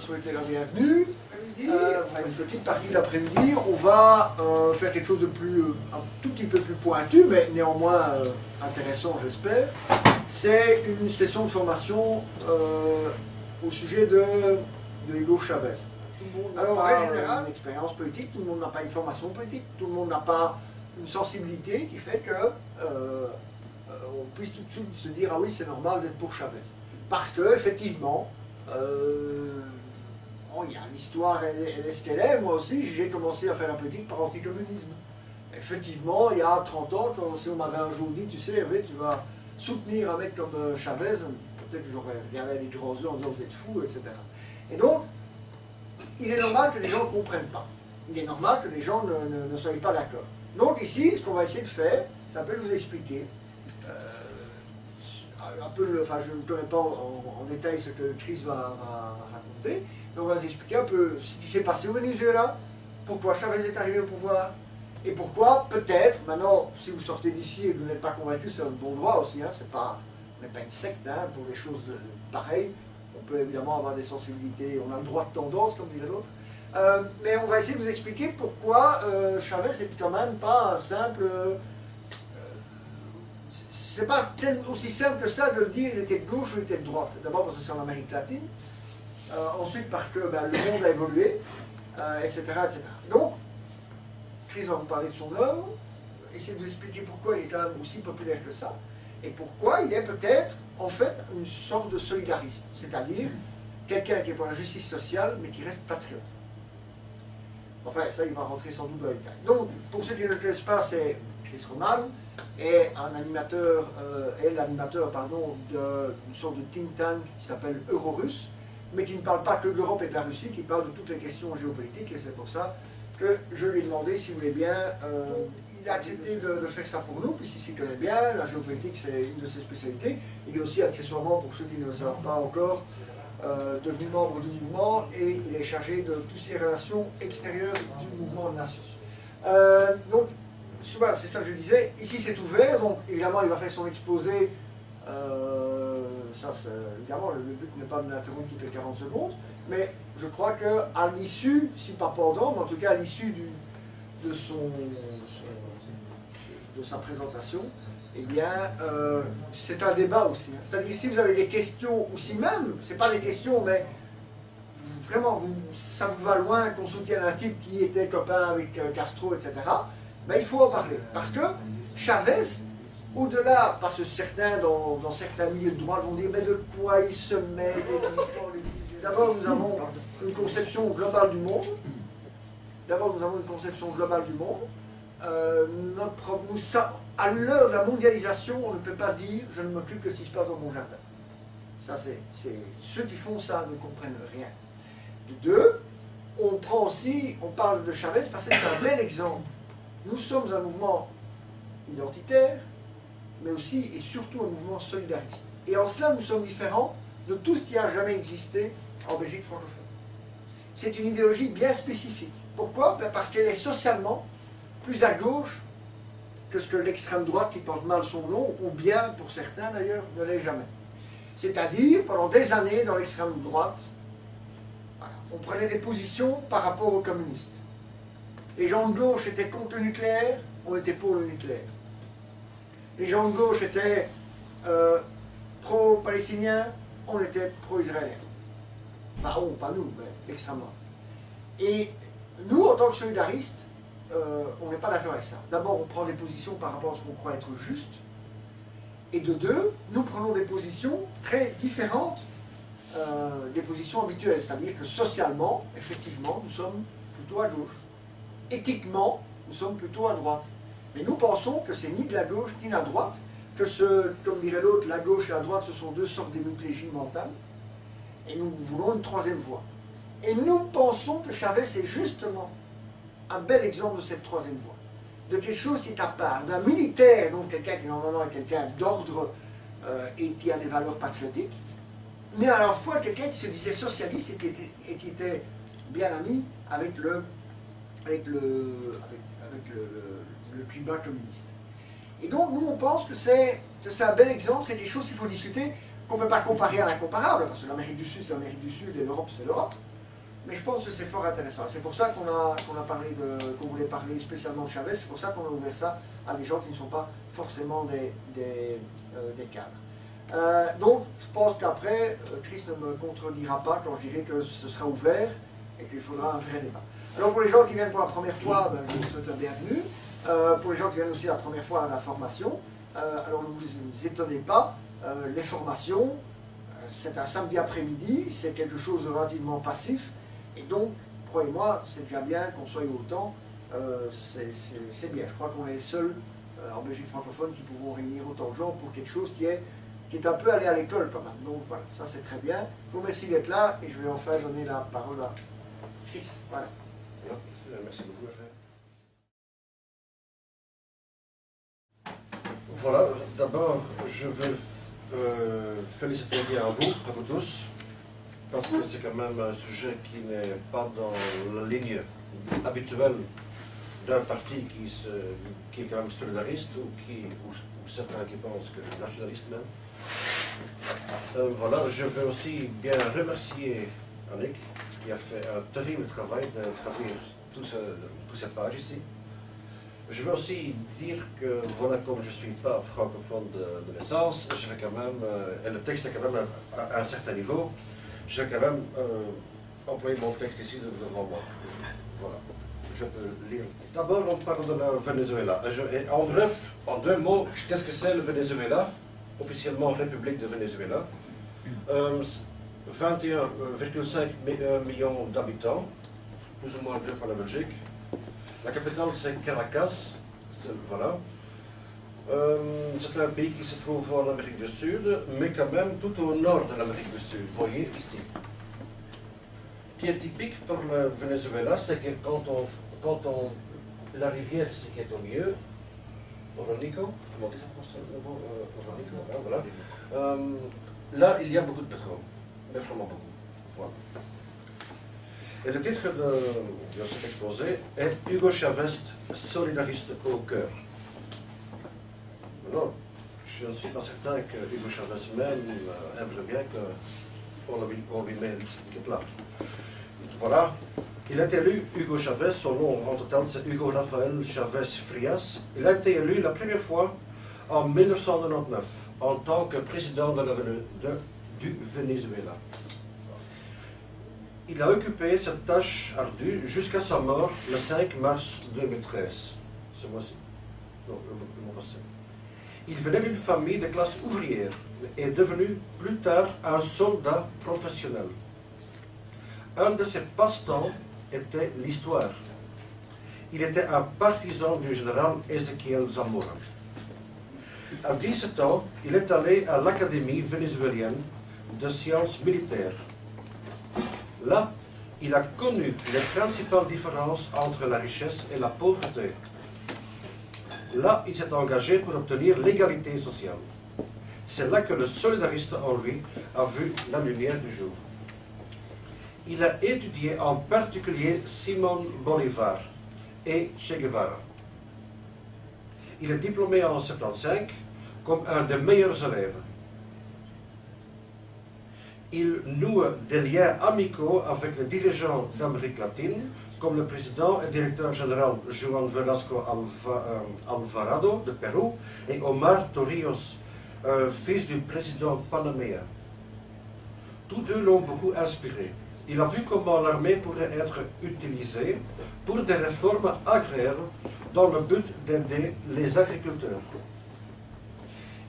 souhaiter la bienvenue. Une petite partie de l'après-midi, on va faire quelque chose de plus, un tout petit peu plus pointu, mais néanmoins intéressant, j'espère. C'est une session de formation au sujet de Hugo Chavez. Alors, en règle générale, une expérience politique, tout le monde n'a pas une formation politique, tout le monde n'a pas une sensibilité qui fait que on puisse tout de suite se dire ah oui, c'est normal d'être pour Chavez. Parce que, effectivement, l'histoire, elle est ce qu'elle est. Moi aussi, j'ai commencé à faire la politique par anticommunisme. Effectivement, il y a 30 ans, si on m'avait un jour dit, tu sais, Hervé, tu vas soutenir un mec comme Chavez, peut-être que j'aurais regardé les grands yeux en disant vous êtes fous, etc. Et donc, il est normal que les gens ne comprennent pas. Il est normal que les gens ne soient pas d'accord. Donc ici, ce qu'on va essayer de faire, ça peut vous expliquer un peu, je ne connais pas en détail ce que Chris va raconter, mais on va vous expliquer un peu ce qui s'est passé au Venezuela, pourquoi Chavez est arrivé au pouvoir, et pourquoi, peut-être, maintenant, si vous sortez d'ici et que vous n'êtes pas convaincu, c'est un bon droit aussi, hein, on n'est pas une secte pour des choses pareilles, on peut évidemment avoir des sensibilités, on a le droit de tendance, comme dirait l'autre, mais on va essayer de vous expliquer pourquoi Chavez est quand même pas un simple... c'est pas aussi simple que ça de le dire, il était de gauche ou il était de droite. D'abord parce que c'est en Amérique latine, ensuite parce que le monde a évolué, etc., etc. Donc, Chris va vous parler de son œuvre, essayer de vous expliquer pourquoi il est quand même aussi populaire que ça, et pourquoi il est peut-être, en fait, une sorte de solidariste, c'est-à-dire quelqu'un qui est pour la justice sociale, mais qui reste patriote. Enfin, ça, il va rentrer sans doute dans les détails. Donc, pour ceux qui ne le connaissent pas, c'est Chris Roman, est l'animateur d'une sorte de think tank qui s'appelle Eurorus, mais qui ne parle pas que de l'Europe et de la Russie, qui parle de toutes les questions géopolitiques, et c'est pour ça que je lui ai demandé, si vous voulez bien, il a accepté de faire ça pour nous, puisqu'il s'y connaît bien, la géopolitique c'est une de ses spécialités. Il est aussi accessoirement, pour ceux qui ne le savent pas encore, devenu membre du mouvement, et il est chargé de toutes ces relations extérieures du mouvement de nation. Donc, voilà, c'est ça que je disais. Ici, c'est ouvert, donc évidemment, il va faire son exposé. Évidemment, le but n'est pas de l'interrompre toutes les 40 secondes, mais je crois qu'à l'issue, si pas pendant, mais en tout cas à l'issue de sa présentation, eh bien, c'est un débat aussi. C'est-à-dire, si vous avez des questions, ou si même, c'est pas des questions, mais vraiment, ça vous va loin qu'on soutienne un type qui était copain avec Castro, etc., ben, il faut en parler. Parce que Chavez, au-delà, parce que certains, dans certains milieux de droite, vont dire, mais de quoi il se mêle? D'abord, nous avons une conception globale du monde. À l'heure de la mondialisation, on ne peut pas dire, je ne m'occupe que de ce qui se passe dans mon jardin. Ça, c'est ceux qui font ça ne comprennent rien. De deux, on parle de Chavez parce que c'est un bel exemple. Nous sommes un mouvement identitaire, mais aussi et surtout un mouvement solidariste. Et en cela, nous sommes différents de tout ce qui a jamais existé en Belgique francophone. C'est une idéologie bien spécifique. Pourquoi? Parce qu'elle est socialement plus à gauche que ce que l'extrême droite, qui porte mal son nom, ou bien, pour certains d'ailleurs, ne l'est jamais. C'est-à-dire, pendant des années, dans l'extrême droite, on prenait des positions par rapport aux communistes. Les gens de gauche étaient contre le nucléaire, on était pour le nucléaire. Les gens de gauche étaient pro-palestiniens, on était pro-israélien. Enfin, pas nous, mais l'extrême droite. Et nous, en tant que solidaristes, on n'est pas d'accord avec ça. D'abord, on prend des positions par rapport à ce qu'on croit être juste. Et de deux, nous prenons des positions très différentes des positions habituelles. C'est-à-dire que socialement, effectivement, nous sommes plutôt à gauche. Éthiquement, nous sommes plutôt à droite. Mais nous pensons que c'est ni de la gauche ni de la droite, que comme dirait l'autre, la gauche et la droite, ce sont deux sortes d'hémiplégies mentales. Et nous voulons une troisième voie. Et nous pensons que Chavez est justement un bel exemple de cette troisième voie. De quelque chose qui est à part, d'un militaire, donc quelqu'un qui normalement est quelqu'un d'ordre et qui a des valeurs patriotiques, mais à la fois quelqu'un qui se disait socialiste et qui était bien ami avec le Cuba communiste. Et donc nous on pense que c'est un bel exemple, c'est quelque chose qu'il faut discuter, qu'on ne peut pas comparer à l'incomparable, parce que l'Amérique du Sud c'est l'Amérique du Sud et l'Europe c'est l'Europe. mais je pense que c'est fort intéressant. C'est pour ça qu'on voulait parler spécialement de Chavez, c'est pour ça qu'on a ouvert ça à des gens qui ne sont pas forcément des cadres. Donc, je pense qu'après, Chris ne me contredira pas quand je dirai que ce sera ouvert et qu'il faudra un vrai débat. Alors, pour les gens qui viennent pour la première fois, je vous souhaite la bienvenue. Pour les gens qui viennent aussi la première fois à la formation, alors ne vous étonnez pas, les formations, c'est un samedi après-midi, c'est quelque chose de relativement passif, et donc, croyez-moi, c'est déjà bien qu'on soit autant, c'est bien. Je crois qu'on est les seuls en Belgique francophone qui pouvons réunir autant de gens pour quelque chose qui est un peu allé à l'école quand même. Donc voilà, ça c'est très bien. Je vous remercie d'être là, et je vais enfin donner la parole à Chris. Voilà. Merci beaucoup, Hervé. Voilà, d'abord, je veux féliciter bien à vous tous, parce que c'est quand même un sujet qui n'est pas dans la ligne habituelle d'un parti qui est quand même solidariste, ou certains qui pensent que nationaliste même. Voilà, je veux aussi bien remercier Annick, qui a fait un terrible travail de traduire toutes ces pages ici. Je veux aussi dire que, voilà, comme je ne suis pas francophone de naissance, je vais quand même, et le texte est quand même à un certain niveau, je vais quand même employer mon texte ici devant moi. Voilà, je peux lire. D'abord, on parle de la Venezuela. En deux mots, qu'est-ce que c'est le Venezuela? Officiellement République de Venezuela. 21,5 millions d'habitants, plus ou moins deux par la Belgique. La capitale c'est Caracas, voilà. C'est un pays qui se trouve en Amérique du Sud, mais quand même tout au nord de l'Amérique du Sud, vous voyez ici. Ce qui est typique pour le Venezuela, c'est que la rivière, c'est qui est au milieu, Oronico, comment on dit ça, voilà. Là, il y a beaucoup de pétrole. Mais vraiment beaucoup. Voilà. Et le titre de cet exposé est Hugo Chavez, solidariste au cœur. Non, je ne suis pas certain que Hugo Chavez même aimerait bien qu'on lui mette cette étiquette-là. Voilà. Il a été élu, Hugo Chavez, son nom en total c'est Hugo Rafael Chavez Frias. Il a été élu la première fois en 1999 en tant que président du Venezuela. Il a occupé cette tâche ardue jusqu'à sa mort le 5 mars 2013. Ce mois-ci. Non, le mois passé. Il venait d'une famille de classe ouvrière et est devenu plus tard un soldat professionnel. Un de ses passe-temps était l'histoire. Il était un partisan du général Ezequiel Zamora. À 17 ans, il est allé à l'Académie vénézuélienne de sciences militaires. Là, il a connu les principales différences entre la richesse et la pauvreté. Là, il s'est engagé pour obtenir l'égalité sociale. C'est là que le solidariste en lui a vu la lumière du jour. Il a étudié en particulier Simón Bolívar et Che Guevara. Il est diplômé en 1975 comme un des meilleurs élèves. Il noue des liens amicaux avec les dirigeants d'Amérique latine, comme le président et directeur général Juan Velasco Alvarado de Pérou et Omar Torrijos, fils du président panaméen. Tous deux l'ont beaucoup inspiré. Il a vu comment l'armée pourrait être utilisée pour des réformes agraires dans le but d'aider les agriculteurs.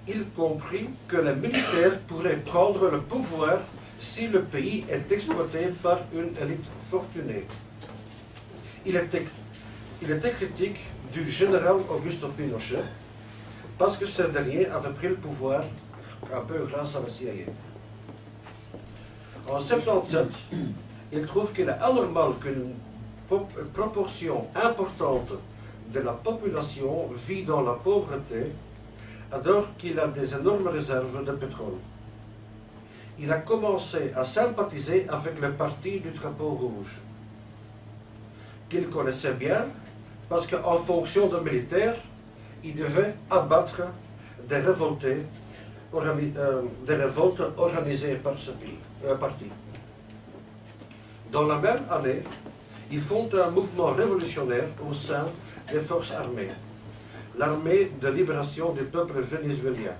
Il comprit que les militaires pourraient prendre le pouvoir si le pays est exploité par une élite fortunée. Il était critique du général Augusto Pinochet parce que ce dernier avait pris le pouvoir un peu grâce à la CIA. En 1977, il trouve qu'il est anormal qu'une proportion importante de la population vit dans la pauvreté alors qu'il a des énormes réserves de pétrole. Il a commencé à sympathiser avec le parti du drapeau rouge, qu'il connaissait bien, parce qu'en fonction de militaire, il devait abattre des révoltes organisées par ce parti. Dans la même année, ils font un mouvement révolutionnaire au sein des forces armées, l'armée de libération du peuple vénézuélien.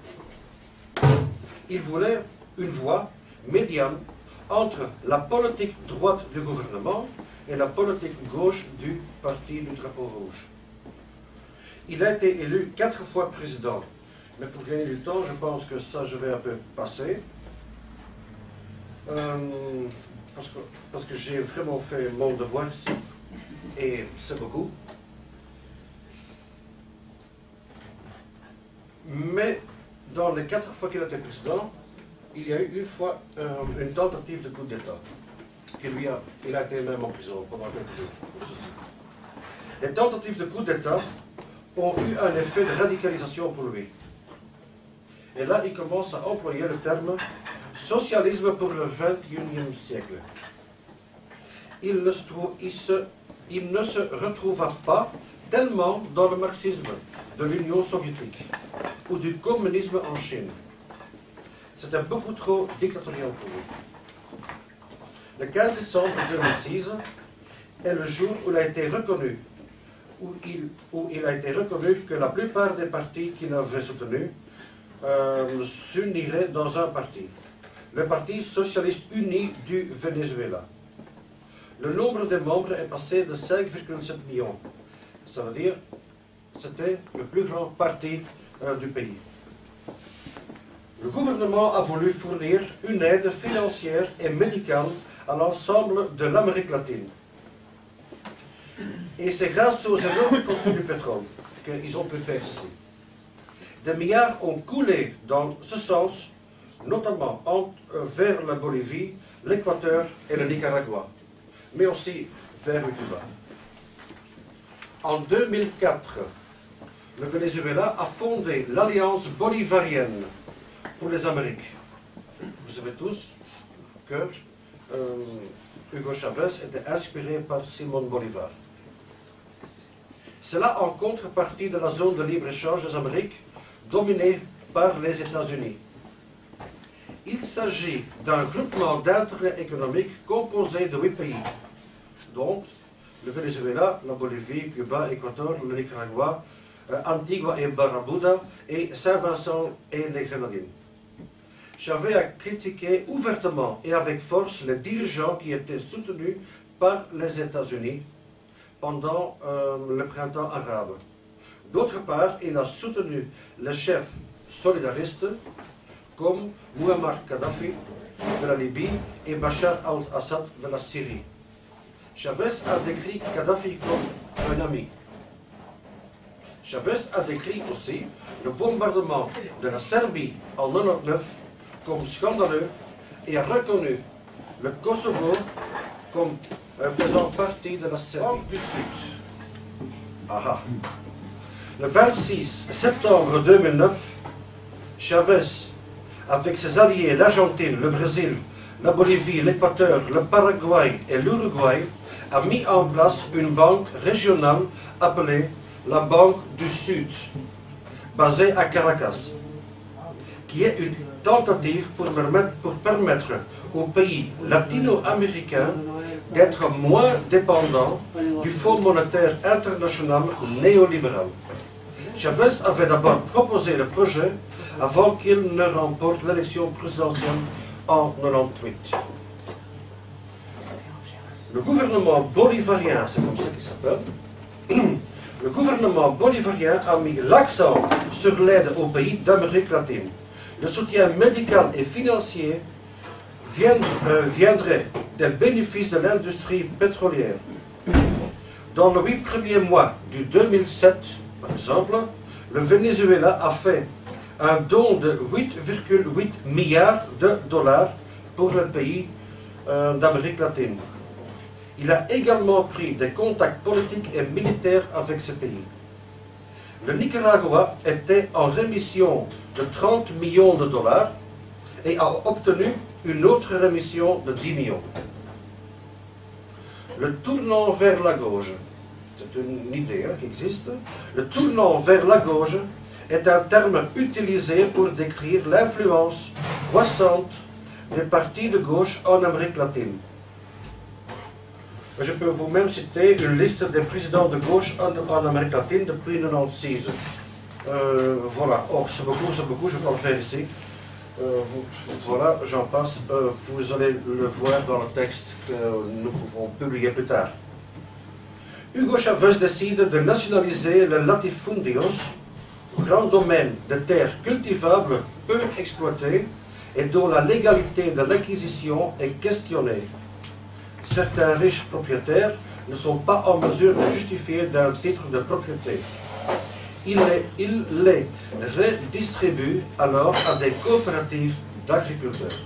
Ils voulaient une voie médiane entre la politique droite du gouvernement et la politique gauche du parti du drapeau rouge. Il a été élu 4 fois président. Mais pour gagner du temps, je pense que ça, je vais un peu passer. Parce que j'ai vraiment fait mon devoir ici. Et c'est beaucoup. Mais dans les 4 fois qu'il a été président, il y a eu une fois une tentative de coup d'État. Il a été même en prison pendant quelques jours pour ceci. Les tentatives de coup d'État ont eu un effet de radicalisation pour lui. Et là, il commence à employer le terme « socialisme pour le XXIe siècle ». Il ne se retrouva pas tellement dans le marxisme de l'Union soviétique ou du communisme en Chine. C'était beaucoup trop dictatorial pour lui. Le 15 décembre 2006 est le jour où il a été reconnu, que la plupart des partis qu'il avait soutenus s'uniraient dans un parti, le Parti socialiste uni du Venezuela. Le nombre de membres est passé de 5,7 millions. Ça veut dire que c'était le plus grand parti du pays. Le gouvernement a voulu fournir une aide financière et médicale à l'ensemble de l'Amérique latine. Et c'est grâce aux énormes profits du pétrole qu'ils ont pu faire ceci. Des milliards ont coulé dans ce sens, notamment vers la Bolivie, l'Équateur et le Nicaragua, mais aussi vers le Cuba. En 2004, le Venezuela a fondé l'Alliance bolivarienne pour les Amériques. Vous savez tous que Hugo Chavez était inspiré par Simón Bolívar. Cela en contrepartie de la zone de libre-échange des Amériques dominée par les États-Unis. Il s'agit d'un groupement d'intérêts économiques composé de 8 pays, donc le Venezuela, la Bolivie, Cuba, Équateur, le Nicaragua, Antigua et Barbuda et Saint-Vincent et les Grenadines. Chavez a critiqué ouvertement et avec force les dirigeants qui étaient soutenus par les États-Unis pendant le printemps arabe. D'autre part, il a soutenu les chefs solidaristes comme Muammar Kadhafi de la Libye et Bachar al-Assad de la Syrie. Chavez a décrit Kadhafi comme un ami. Chavez a décrit aussi le bombardement de la Serbie en 1999 comme scandaleux et a reconnu le Kosovo comme faisant partie de la Serbie du Sud. Aha. Le 26 septembre 2009, Chavez, avec ses alliés l'Argentine, le Brésil, la Bolivie, l'Équateur, le Paraguay et l'Uruguay, a mis en place une banque régionale appelée la Banque du Sud, basée à Caracas, qui est une tentative pour permettre aux pays latino-américains d'être moins dépendants du Fonds monétaire international néolibéral. Chavez avait d'abord proposé le projet avant qu'il ne remporte l'élection présidentielle en 1998. Le gouvernement bolivarien, c'est comme ça qu'il s'appelle, le gouvernement bolivarien a mis l'accent sur l'aide aux pays d'Amérique latine. Le soutien médical et financier viendrait des bénéfices de l'industrie pétrolière. Dans les 8 premiers mois du 2007, par exemple, le Venezuela a fait un don de 8,8 milliards de dollars pour le pays d'Amérique latine. Il a également pris des contacts politiques et militaires avec ce pays. Le Nicaragua était en rémission de 30 millions de dollars et a obtenu une autre rémission de 10 millions. Le tournant vers la gauche, c'est une idée qui existe, le tournant vers la gauche est un terme utilisé pour décrire l'influence croissante des partis de gauche en Amérique latine. Je peux vous même citer une liste des présidents de gauche en Amérique latine depuis 1996. Voilà, or c'est beaucoup, je peux le faire ici. Voilà, j'en passe. Vous allez le voir dans le texte que nous pouvons publier plus tard. Hugo Chavez décide de nationaliser le latifundios, grand domaine de terres cultivables peu exploitées et dont la légalité de l'acquisition est questionnée. Certains riches propriétaires ne sont pas en mesure de justifier d'un titre de propriété. Il les redistribue alors à des coopératives d'agriculteurs.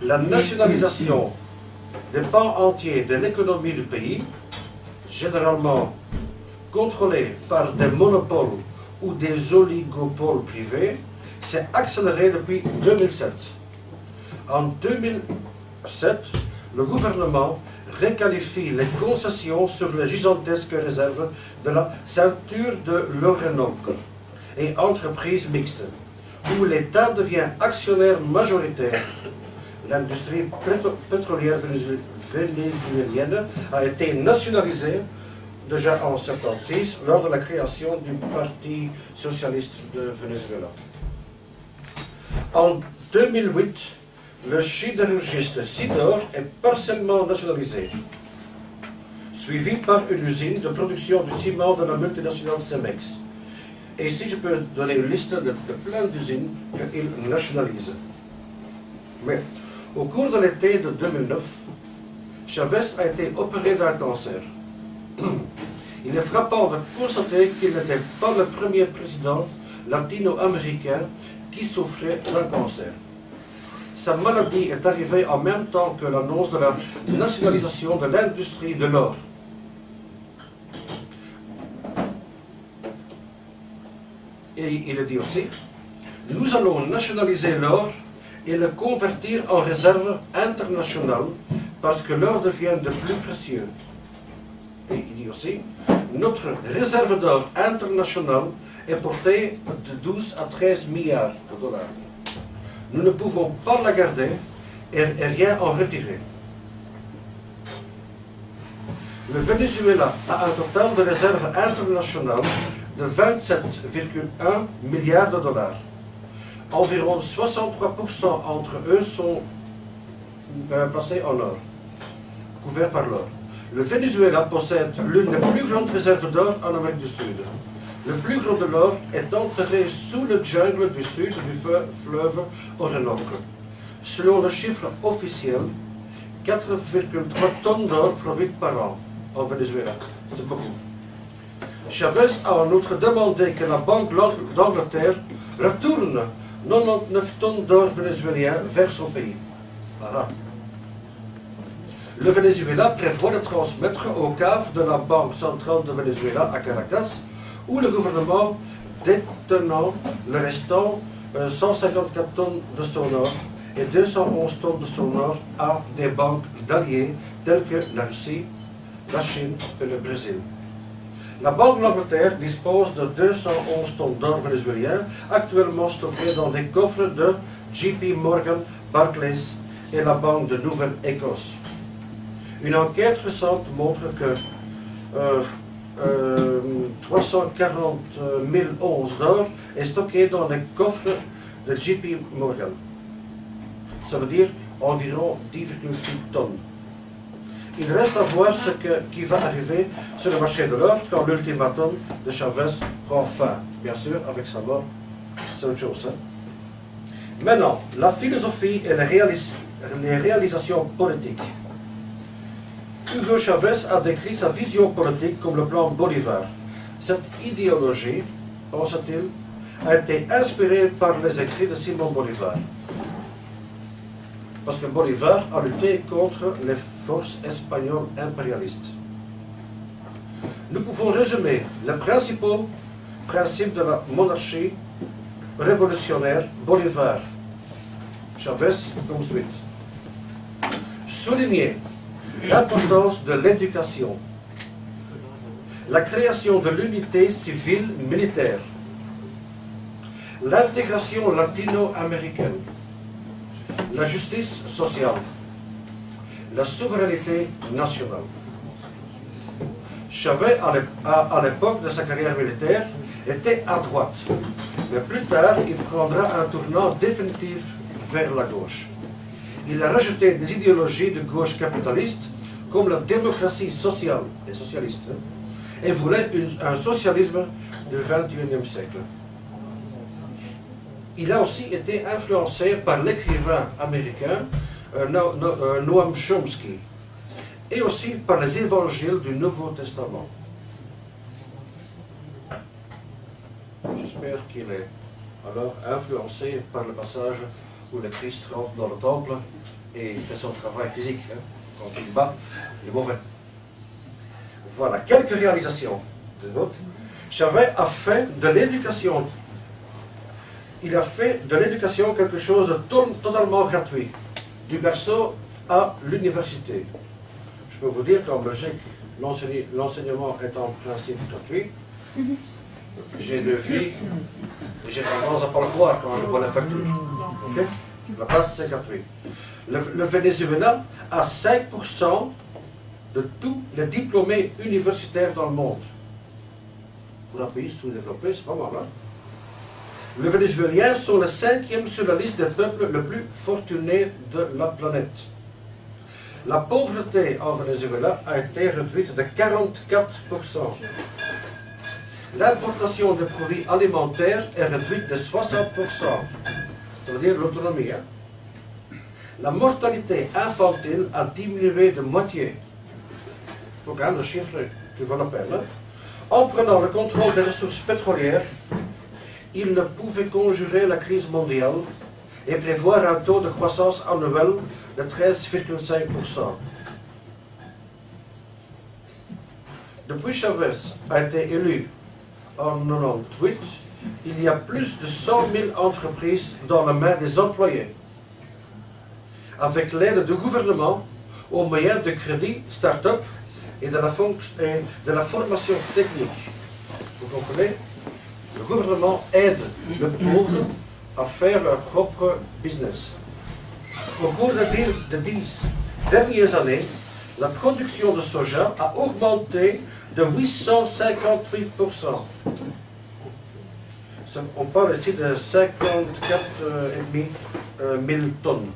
La nationalisation des pans entiers de l'économie du pays, généralement contrôlés par des monopoles ou des oligopoles privés, s'est accélérée depuis 2007. En 2007, le gouvernement requalifie les concessions sur les gigantesques réserves de la ceinture de l'Orinoco et entreprises mixtes, où l'État devient actionnaire majoritaire. L'industrie pétrolière vénézuélienne a été nationalisée déjà en 1976 lors de la création du Parti socialiste de Venezuela. En 2008, le sidérurgiste Sidor est partiellement nationalisé, suivi par une usine de production du ciment de la multinationale Cemex. Et ici, je peux donner une liste de plein d'usines qu'il nationalise. Mais au cours de l'été de 2009, Chavez a été opéré d'un cancer. Il est frappant de constater qu'il n'était pas le premier président latino-américain qui souffrait d'un cancer. Sa maladie est arrivée en même temps que l'annonce de la nationalisation de l'industrie de l'or. Et il a dit aussi, nous allons nationaliser l'or et le convertir en réserve internationale parce que l'or devient de plus précieux. Et il dit aussi, notre réserve d'or internationale est portée de 12 à 13 milliards de dollars. Nous ne pouvons pas la garder et rien en retirer. Le Venezuela a un total de réserves internationales de 27,1 milliards de dollars. Environ 63% entre eux sont placés en or, couverts par l'or. Le Venezuela possède l'une des plus grandes réserves d'or en Amérique du Sud. Le plus gros de l'or est enterré sous le jungle du sud du fleuve Orinoco. Selon le chiffre officiel, 4,3 tonnes d'or produites par an en Venezuela. C'est beaucoup. Chavez a en outre demandé que la Banque d'Angleterre retourne 99 tonnes d'or vénézuélien vers son pays. Aha. Le Venezuela prévoit de transmettre aux caves de la Banque centrale de Venezuela à Caracas, où le gouvernement détenant le restant 154 tonnes de son or et 211 tonnes de son or à des banques d'alliés telles que la Russie, la Chine et le Brésil. La Banque d'Angleterre dispose de 211 tonnes d'or vénézuélien actuellement stockées dans des coffres de JP Morgan, Barclays et la Banque de Nouvelle-Écosse. Une enquête récente montre que 340 000 onces d'or est stocké dans les coffres de JP Morgan. Ça veut dire environ 10,6 tonnes. Il reste à voir ce qui va arriver sur le marché de l'or quand l'ultimatum de Chavez prend fin. Bien sûr, avec sa mort, c'est autre chose. Hein? Maintenant, la philosophie et les réalisations politiques. Hugo Chavez a décrit sa vision politique comme le plan Bolivar. Cette idéologie, pense-t-il, a été inspirée par les écrits de Simon Bolivar. Parce que Bolivar a lutté contre les forces espagnoles impérialistes. Nous pouvons résumer les principaux principes de la monarchie révolutionnaire Bolivar. Chavez comme suite. Souligner l'importance de l'éducation, la création de l'unité civile militaire, l'intégration latino-américaine, la justice sociale, la souveraineté nationale. Chavez, à l'époque de sa carrière militaire, était à droite, mais plus tard, il prendra un tournant définitif vers la gauche. Il a rejeté des idéologies de gauche capitaliste, comme la démocratie sociale, les socialistes, et voulait un socialisme du XXIe siècle. Il a aussi été influencé par l'écrivain américain Noam Chomsky, et aussi par les évangiles du Nouveau Testament. J'espère qu'il est alors influencé par le passage où le Christ rentre dans le temple et fait son travail physique, quand il bat les mauvais. Voilà, quelques réalisations des autres. Chavez a fait de l'éducation, il a fait de l'éducation quelque chose de totalement gratuit, du berceau à l'université. Je peux vous dire qu'en Belgique, l'enseignement est en principe gratuit. J'ai 2 filles et j'ai tendance à ne pas le voir quand je vois la facture. Okay? La place, c'est gratuit. Le Venezuela a 5% de tous les diplômés universitaires dans le monde. Pour un pays sous-développé, c'est pas mal, hein? Les Vénézuéliens sont le 5e sur la liste des peuples les plus fortunés de la planète. La pauvreté en Venezuela a été réduite de 44%. L'importation de produits alimentaires est réduite de 60%. Ça veut dire l'autonomie. Hein? La mortalité infantile a diminué de moitié. Il faut quand même le chiffre qui vaut la peine. Hein? En prenant le contrôle des ressources pétrolières, il ne pouvait conjurer la crise mondiale et prévoir un taux de croissance annuel de 13,5%. Depuis Chavez a été élu en 1998, il y a plus de 100 000 entreprises dans la main des employés, avec l'aide du gouvernement aux moyens de crédit start-up et de la formation technique. Vous comprenez? Le gouvernement aide les pauvres à faire leur propre business. Au cours des 10 dernières années, la production de soja a augmenté de 858%. On parle ici de 54,5 000 tonnes.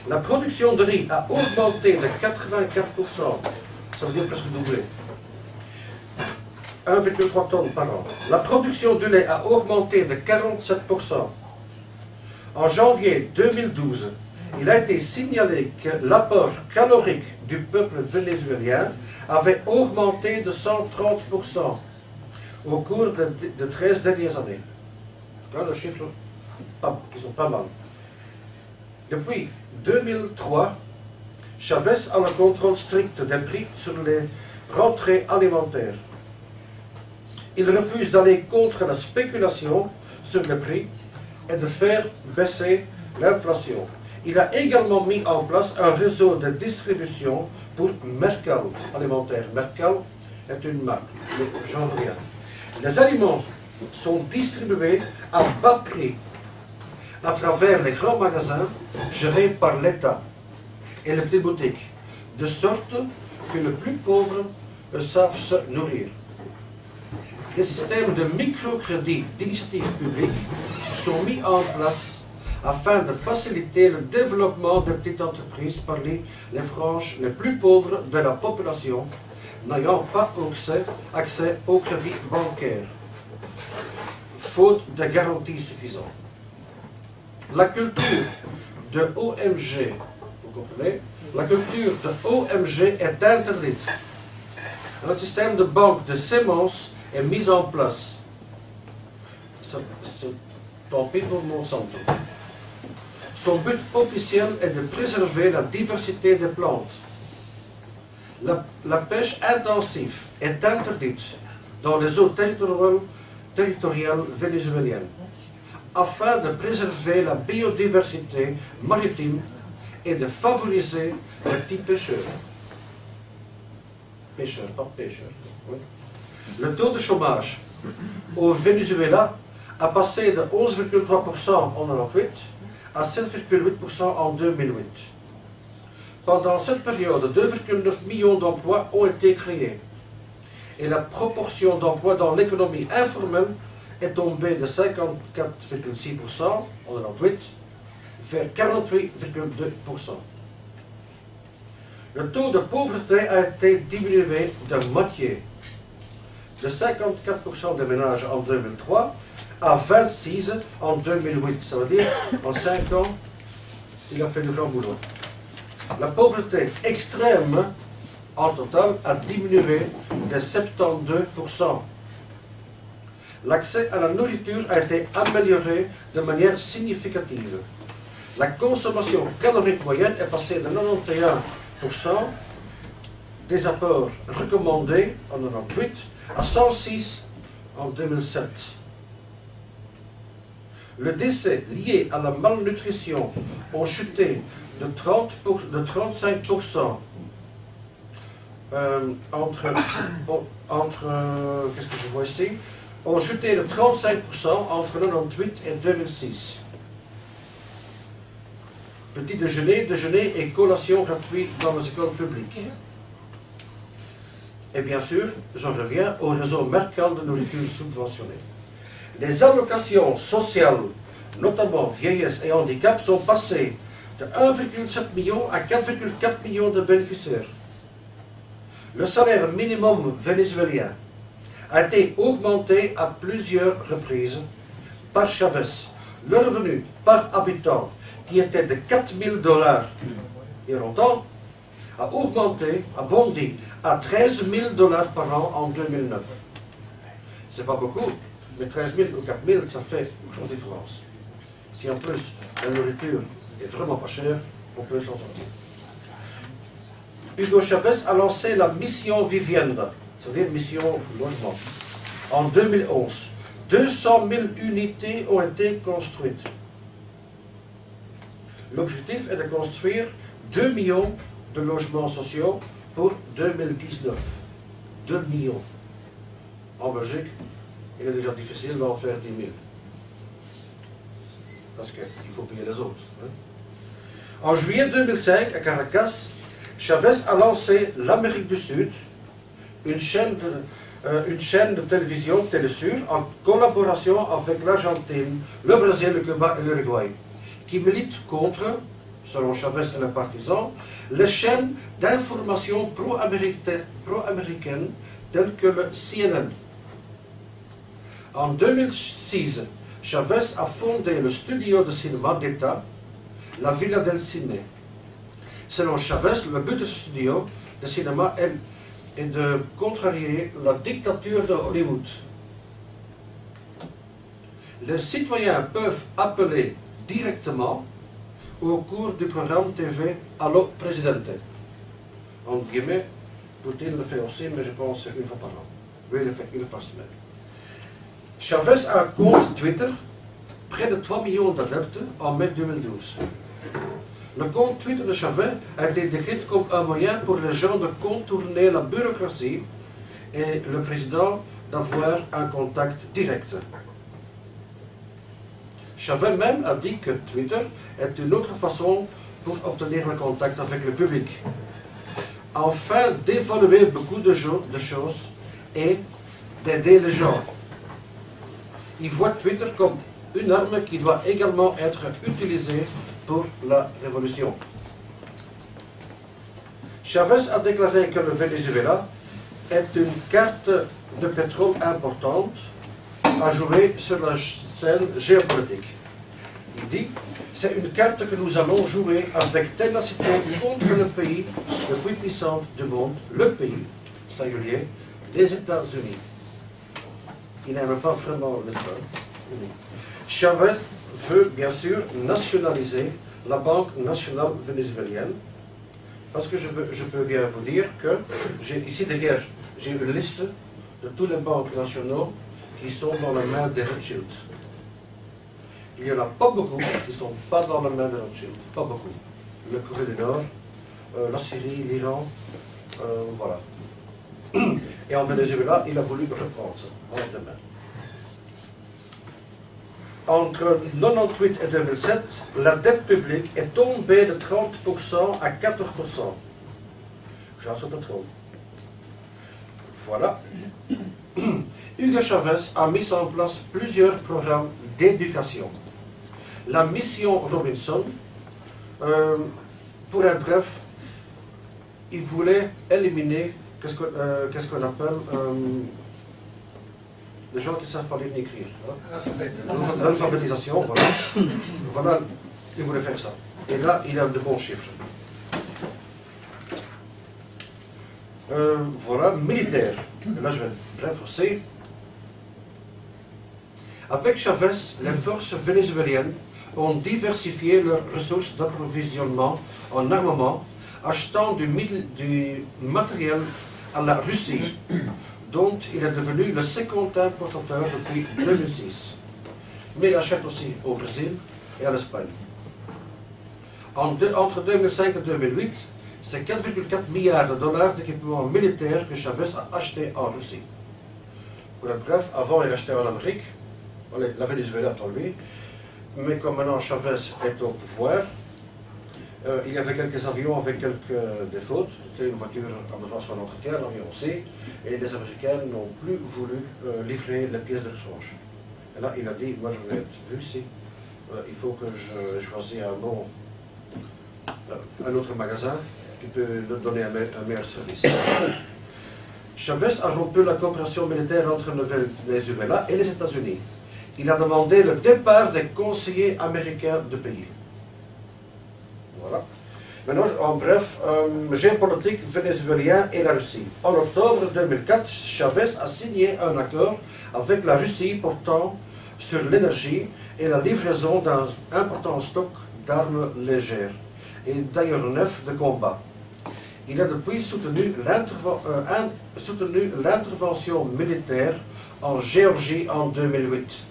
La production de riz a augmenté de 84%. Ça veut dire presque doublé. 1,3 tonnes par an. La production de lait a augmenté de 47%. En janvier 2012, il a été signalé que l'apport calorique du peuple vénézuélien avait augmenté de 130% au cours de 13 dernières années. C'est quand même le chiffre qui sont pas mal. Depuis 2003, Chavez a le contrôle strict des prix sur les rentrées alimentaires. Il refuse d'aller contre la spéculation sur les prix et de faire baisser l'inflation. Il a également mis en place un réseau de distribution pour Mercal alimentaire. Mercal est une marque, mais j'en reviens. Les aliments sont distribués à bas prix à travers les grands magasins gérés par l'État et les petites boutiques, de sorte que les plus pauvres savent se nourrir. Les systèmes de microcrédit d'initiative publique sont mis en place afin de faciliter le développement des petites entreprises parmi les franges les plus pauvres de la population n'ayant pas accès au crédit bancaire, faute de garanties suffisantes. La culture de OMG, vous comprenez? La culture de OMG est interdite. Un système de banque de semences est mis en place. Tant pis pour Monsanto. Son but officiel est de préserver la diversité des plantes. La pêche intensive est interdite dans les eaux territoriales vénézuéliennes, afin de préserver la biodiversité maritime et de favoriser les petits pêcheurs. Pêcheurs, pas pêcheurs. Oui. Le taux de chômage au Venezuela a passé de 11,3% en 1998 à 7,8% en 2008. Pendant cette période, 2,9 millions d'emplois ont été créés. Et la proportion d'emplois dans l'économie informelle est tombée de 54,6% en 1998 vers 48,2%. Le taux de pauvreté a été diminué de moitié, de 54% des ménages en 2003 à 26% en 2008. Ça veut dire, en 5 ans, il a fait du grand boulot. La pauvreté extrême, en total, a diminué de 72%. L'accès à la nourriture a été amélioré de manière significative. La consommation calorique moyenne est passée de 91% des apports recommandés en 1998 à 106 en 2007. Le décès lié à la malnutrition ont chuté de 35% qu'est-ce que je vois ici, ont chuté de 35% entre 1998 et 2006. Petit déjeuner, déjeuner et collation gratuits dans les écoles publiques. Et bien sûr, j'en reviens au réseau Mercal de nourriture subventionnée. Les allocations sociales, notamment vieillesse et handicap, sont passées de 1,7 million à 4,4 millions de bénéficiaires. Le salaire minimum vénézuélien a été augmenté à plusieurs reprises par Chavez. Le revenu par habitant, qui était de 4 000 $ il y a longtemps, a augmenté, a bondi à 13 000 $ par an en 2009. C'est pas beaucoup, mais 13 000 ou 4 000, ça fait une grande différence. Si en plus la nourriture est vraiment pas chère, on peut s'en sortir. Hugo Chavez a lancé la mission Vivienda, c'est-à-dire mission logement. En 2011, 200 000 unités ont été construites. L'objectif est de construire 2 millions de logements sociaux pour 2019. 2 millions. En Belgique, il est déjà difficile d'en faire 10 000. Parce qu'il faut payer les autres. Hein. En juillet 2005, à Caracas, Chavez a lancé l'Amérique du Sud, une chaîne de télévision, Télésur, en collaboration avec l'Argentine, le Brésil, le Cuba et l'Uruguay, qui milite contre, selon Chavez et les partisans, les chaînes d'information pro-américaines telles que le CNN. En 2006, Chavez a fondé le studio de cinéma d'État, la Villa del Cine. Selon Chavez, le but de ce studio de cinéma est de contrarier la dictature de Hollywood. Les citoyens peuvent appeler directement au cours du programme TV Allo Presidente. En guillemets, Poutine le fait aussi, mais je pense une fois par an. Lui, il le fait une par semaine. Chavez a un compte Twitter, près de 3 millions d'adeptes en mai 2012. Le compte Twitter de Chavez a été décrit comme un moyen pour les gens de contourner la bureaucratie et le président d'avoir un contact direct. Chavez même a dit que Twitter est une autre façon pour obtenir le contact avec le public. Enfin, d'évaluer beaucoup de choses et d'aider les gens. Il voit Twitter comme une arme qui doit également être utilisée pour la révolution. Chavez a déclaré que le Venezuela est une carte de pétrole importante à jouer sur la scène géopolitique. Il dit, c'est une carte que nous allons jouer avec ténacité contre le pays le plus puissant du monde, le pays, singulier, des États-Unis. Il n'aime pas vraiment les États-Unis. Chavez veut bien sûr nationaliser la Banque nationale vénézuélienne, parce que je peux bien vous dire que ici derrière, j'ai une liste de tous les banques nationaux qui sont dans la main des Rothschild. Il n'y en a pas beaucoup qui ne sont pas dans la main des Rothschild, pas beaucoup. Le Corée du Nord, la Syrie, l'Iran, voilà. Et en Venezuela, il a voulu reprendre ça, hors de main. entre 1998 et 2007, la dette publique est tombée de 30% à 14%. Grâce au pétrole. Voilà. Hugo Chavez a mis en place plusieurs programmes d'éducation. La mission Robinson, pour être bref, il voulait éliminer, qu'est-ce qu'on appelle, les gens qui ne savent pas lire ni écrire. Hein? L'alphabétisation, voilà. Voilà, il voulait faire ça. Et là, il a de bons chiffres. Voilà, militaire. Et là, je vais bref aussi. Avec Chavez, les forces vénézuéliennes ont diversifié leurs ressources d'approvisionnement en armement, achetant du matériel à la Russie, dont il est devenu le second importateur depuis 2006. Mais il achète aussi au Brésil et à l'Espagne. Entre 2005 et 2008, c'est 4,4 milliards de dollars d'équipements militaires que Chavez a acheté en Russie. Pour être bref, avant il achetait en Amérique, la Venezuela pour lui, mais comme maintenant Chavez est au pouvoir, il y avait quelques avions avec quelques défauts. C'est une voiture à besoin d'un entretien, l'avion aussi, et les Américains n'ont plus voulu livrer les pièces de rechange. Et là, il a dit, moi je vais être vu ici, il faut que je choisisse un autre magasin qui peut donner un meilleur service. Chavez a rompu la coopération militaire entre le Venezuela et les États-Unis. Il a demandé le départ des conseillers américains du pays. Voilà. Maintenant, en bref, géopolitique vénézuélien et la Russie. En octobre 2004, Chavez a signé un accord avec la Russie portant sur l'énergie et la livraison d'un important stock d'armes légères et d'aéronefs de combat. Il a depuis soutenu l'intervention militaire en Géorgie en 2008.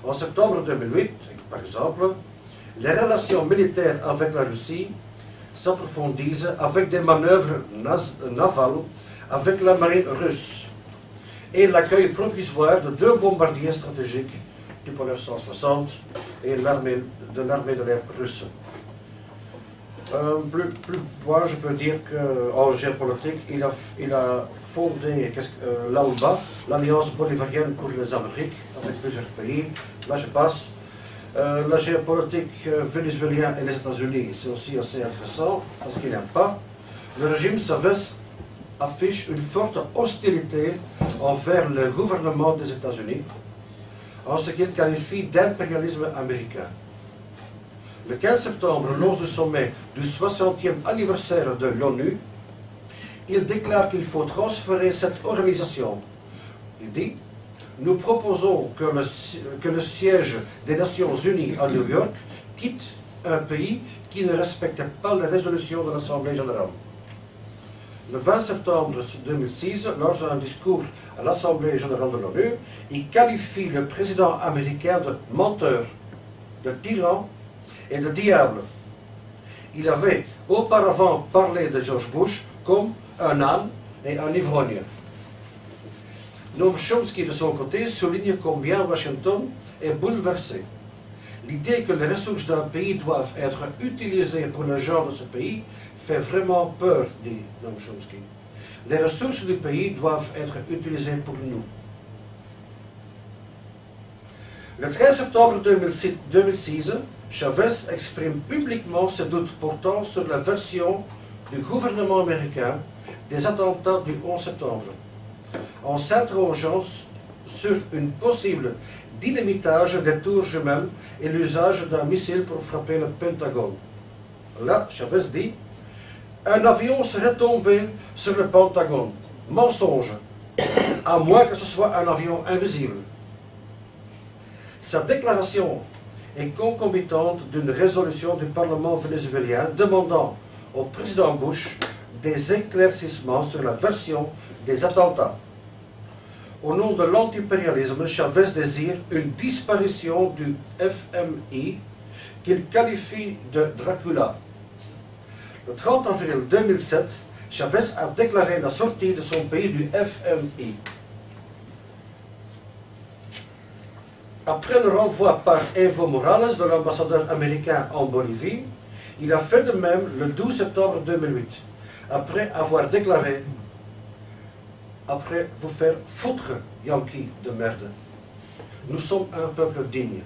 En septembre 2008, par exemple, les relations militaires avec la Russie s'approfondissent avec des manœuvres navales avec la marine russe et l'accueil provisoire de 2 bombardiers stratégiques du Polaire 160 et de l'armée de l'air russe. Plus loin, je peux dire qu'en géopolitique, il a fondé l'ALBA, l'Alliance bolivarienne pour les Amériques, avec plusieurs pays. Là, je passe. La géopolitique vénézuélienne et les États-Unis, c'est aussi assez intéressant, parce qu'il n'aime pas. Le régime Chavez affiche une forte hostilité envers le gouvernement des États-Unis, en ce qu'il qualifie d'impérialisme américain. Le 15 septembre, lors du sommet du 60e anniversaire de l'ONU, il déclare qu'il faut transférer cette organisation. Il dit: nous proposons que le siège des Nations Unies à New York quitte un pays qui ne respecte pas les résolutions de l'Assemblée générale. Le 20 septembre 2006, lors d'un discours à l'Assemblée générale de l'ONU, il qualifie le président américain de menteur, de tyran et de diable. Il avait auparavant parlé de George Bush comme un âne et un ivrogne. Noam Chomsky, de son côté, souligne combien Washington est bouleversé. L'idée que les ressources d'un pays doivent être utilisées pour le genre de ce pays fait vraiment peur, dit Noam Chomsky. Les ressources du pays doivent être utilisées pour nous. Le 13 septembre 2006, Chavez exprime publiquement ses doutes portant sur la version du gouvernement américain des attentats du 11 septembre, en s'interrogeant sur une possible dynamitage des tours jumelles et l'usage d'un missile pour frapper le Pentagone. Là, Chavez dit: un avion serait tombé sur le Pentagone. Mensonge, à moins que ce soit un avion invisible. Sa déclaration est concomitante d'une résolution du Parlement vénézuélien demandant au président Bush des éclaircissements sur la version des attentats. Au nom de l'antiimpérialisme, Chavez désire une disparition du FMI qu'il qualifie de Dracula. Le 30 avril 2007, Chavez a déclaré la sortie de son pays du FMI. après le renvoi par Evo Morales de l'ambassadeur américain en Bolivie, il a fait de même le 12 septembre 2008, après avoir déclaré « Après vous faire foutre, Yankee de merde. Nous sommes un peuple digne. »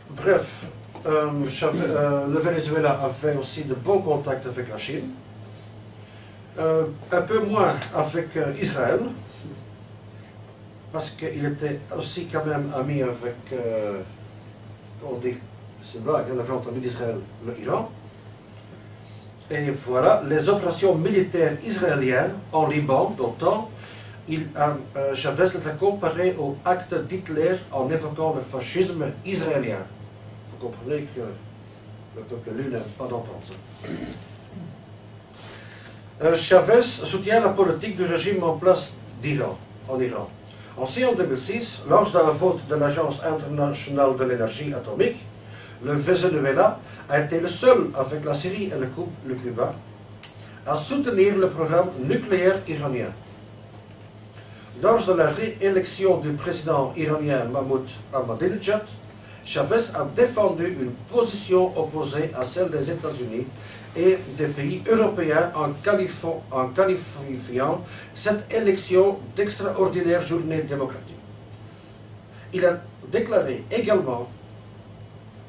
Bref, le Venezuela avait aussi de bons contacts avec la Chine, un peu moins avec Israël, parce qu'il était aussi quand même ami avec, on dit, c'est blague, on avait entendu d'Israël, l'Iran. Et voilà, les opérations militaires israéliennes en Liban, d'autant, Chavez les a comparées aux actes d'Hitler en évoquant le fascisme israélien. Vous comprenez que le peuple lui n'a pas d'entendre ça. Chavez soutient la politique du régime en place en Iran. Ainsi, en 2006, lors d'un vote de l'Agence internationale de l'énergie atomique, le Venezuela a été le seul, avec la Syrie et le Cuba, à soutenir le programme nucléaire iranien. Lors de la réélection du président iranien Mahmoud Ahmadinejad, Chavez a défendu une position opposée à celle des États-Unis et des pays européens en qualifiant cette élection d'extraordinaire journée démocratique. Il a déclaré également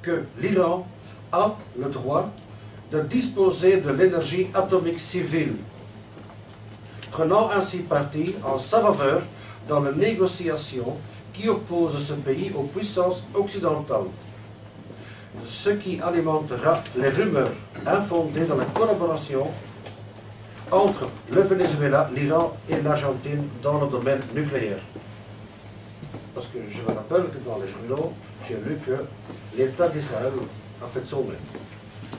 que l'Iran a le droit de disposer de l'énergie atomique civile, prenant ainsi parti en sa faveur dans les négociations qui opposent ce pays aux puissances occidentales, ce qui alimentera les rumeurs infondées dans la collaboration entre le Venezuela, l'Iran et l'Argentine dans le domaine nucléaire. Parce que je me rappelle que dans les journaux, j'ai lu que l'État d'Israël a fait son nez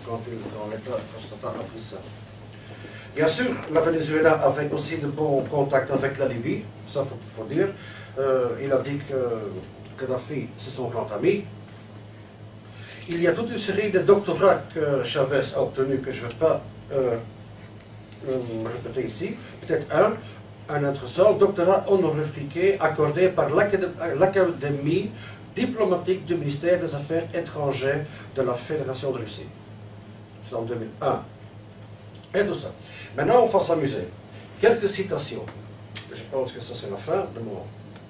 quand l'État a pris ça. Bien sûr, le Venezuela avait aussi de bons contacts avec la Libye, ça faut dire. Il a dit que Kadhafi, c'est son grand ami. Il y a toute une série de doctorats que Chavez a obtenus que je ne vais pas répéter ici. Peut-être un intéressant, doctorat honorifique accordé par l'Académie diplomatique du ministère des Affaires étrangères de la Fédération de Russie. C'est en 2001. Et tout ça. Maintenant, on va s'amuser. Quelques citations. Je pense que ça, c'est la fin de mon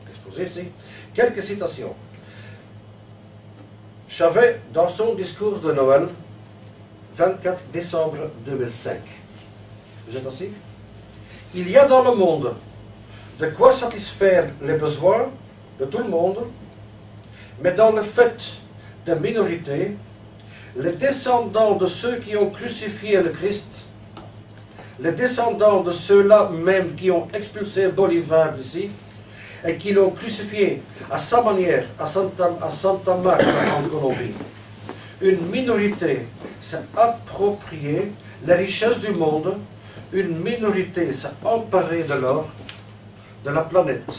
exposé ici. Quelques citations. Chavez, dans son discours de Noël, 24 décembre 2005. Vous êtes assis? Il y a dans le monde de quoi satisfaire les besoins de tout le monde, mais dans le fait des minorités, les descendants de ceux qui ont crucifié le Christ, les descendants de ceux-là même qui ont expulsé Bolivar d'ici, et qui l'ont crucifié à sa manière à Santa Marta en Colombie. Une minorité s'est appropriée les richesses du monde, une minorité s'est emparée de l'or, de la planète,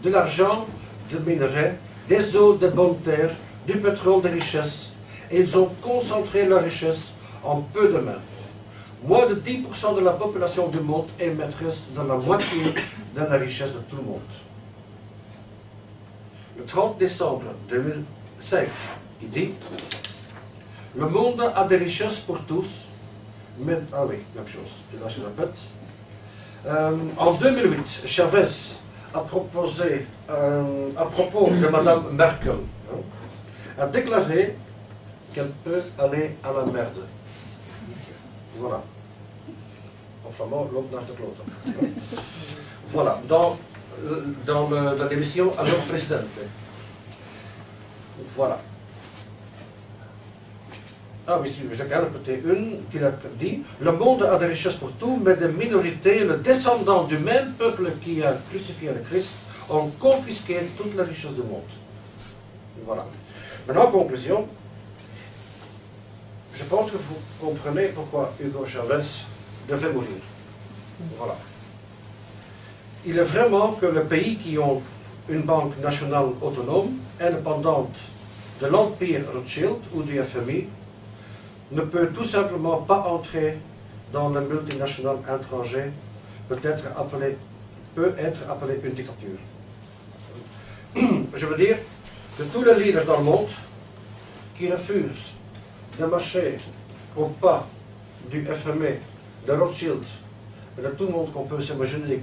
de l'argent, des minerais, des eaux, des bonnes terres, du pétrole, des richesses, et ils ont concentré leurs richesses en peu de mains. Moins de 10% de la population du monde est maîtresse de la moitié de la richesse de tout le monde. Le 30 décembre 2005, il dit « Le monde a des richesses pour tous, mais... » Ah oui, même chose, et là je répète. En 2008, Chavez a proposé, à propos de Mme Merkel, a déclaré qu'elle peut aller à la merde. Voilà. En flamand, loopt naar de kloten. Voilà, dans l'émission Alors Presidente. Voilà. Ah oui, je garde peut-être une qui a dit « Le monde a des richesses pour tout, mais des minorités, le descendant du même peuple qui a crucifié le Christ, ont confisqué toute la richesse du monde. » Voilà. Maintenant, en conclusion, je pense que vous comprenez pourquoi Hugo Chavez devait mourir. Voilà. Il est vraiment que les pays qui ont une banque nationale autonome, indépendante de l'Empire Rothschild ou du FMI, ne peut tout simplement pas entrer dans le multinational étranger, peut être appelé une dictature. je veux dire que tous les leaders dans le monde qui refusent de marcher au pas du FME, de Rothschild, de tout le monde qu'on peut s'imaginer,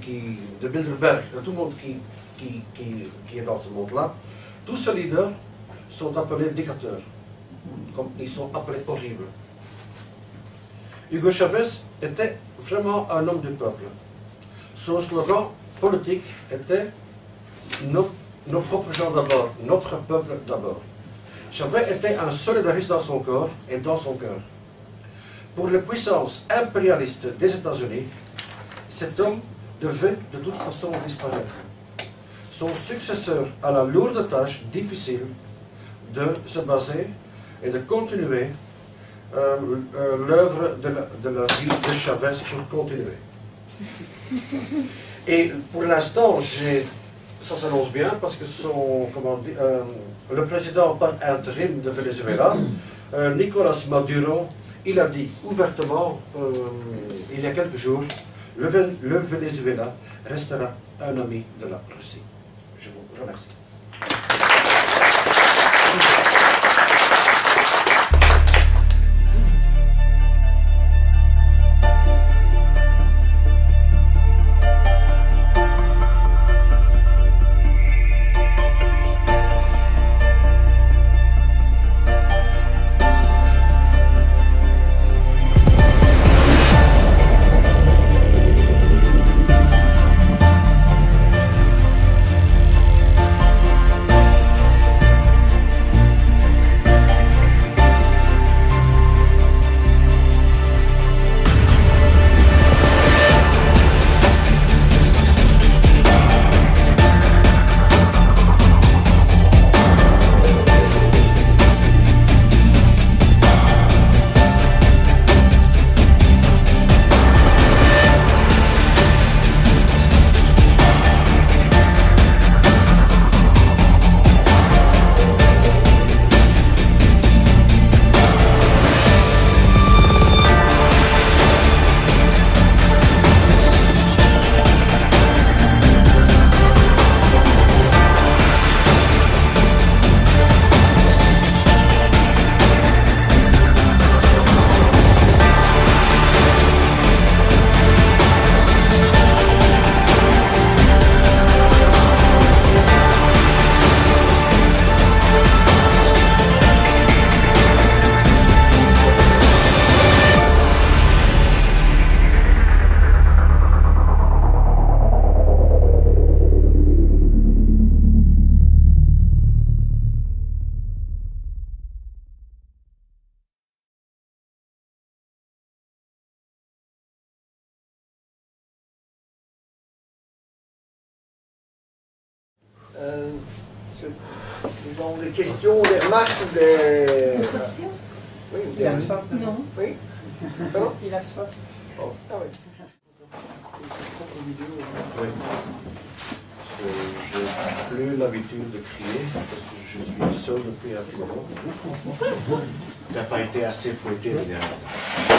de Bilderberg, de tout le monde qui est dans ce monde-là, tous ces leaders sont appelés dictateurs, comme ils sont appelés horribles. Hugo Chavez était vraiment un homme du peuple. Son slogan politique était nos propres gens d'abord, notre peuple d'abord. Chavez était un solidariste dans son corps et dans son cœur. Pour les puissances impérialistes des États-Unis, cet homme devait de toute façon disparaître. Son successeur a la lourde tâche difficile de se baser et de continuer l'œuvre de la vie de Chavez pour continuer. Et pour l'instant, ça s'annonce bien parce que le président par intérim de Venezuela, Nicolas Maduro, il a dit ouvertement, il y a quelques jours, le Venezuela restera un ami de la Russie. Je vous remercie. Des questions, des remarques ou des... Oui, Il a soif. Non. Oui. Pardon? Il a soif. Oh. Ah oui. Oui. Parce que je n'ai plus l'habitude de crier, parce que je suis seul depuis un petit moment. Tu n'as pas été assez fouetté les dernières.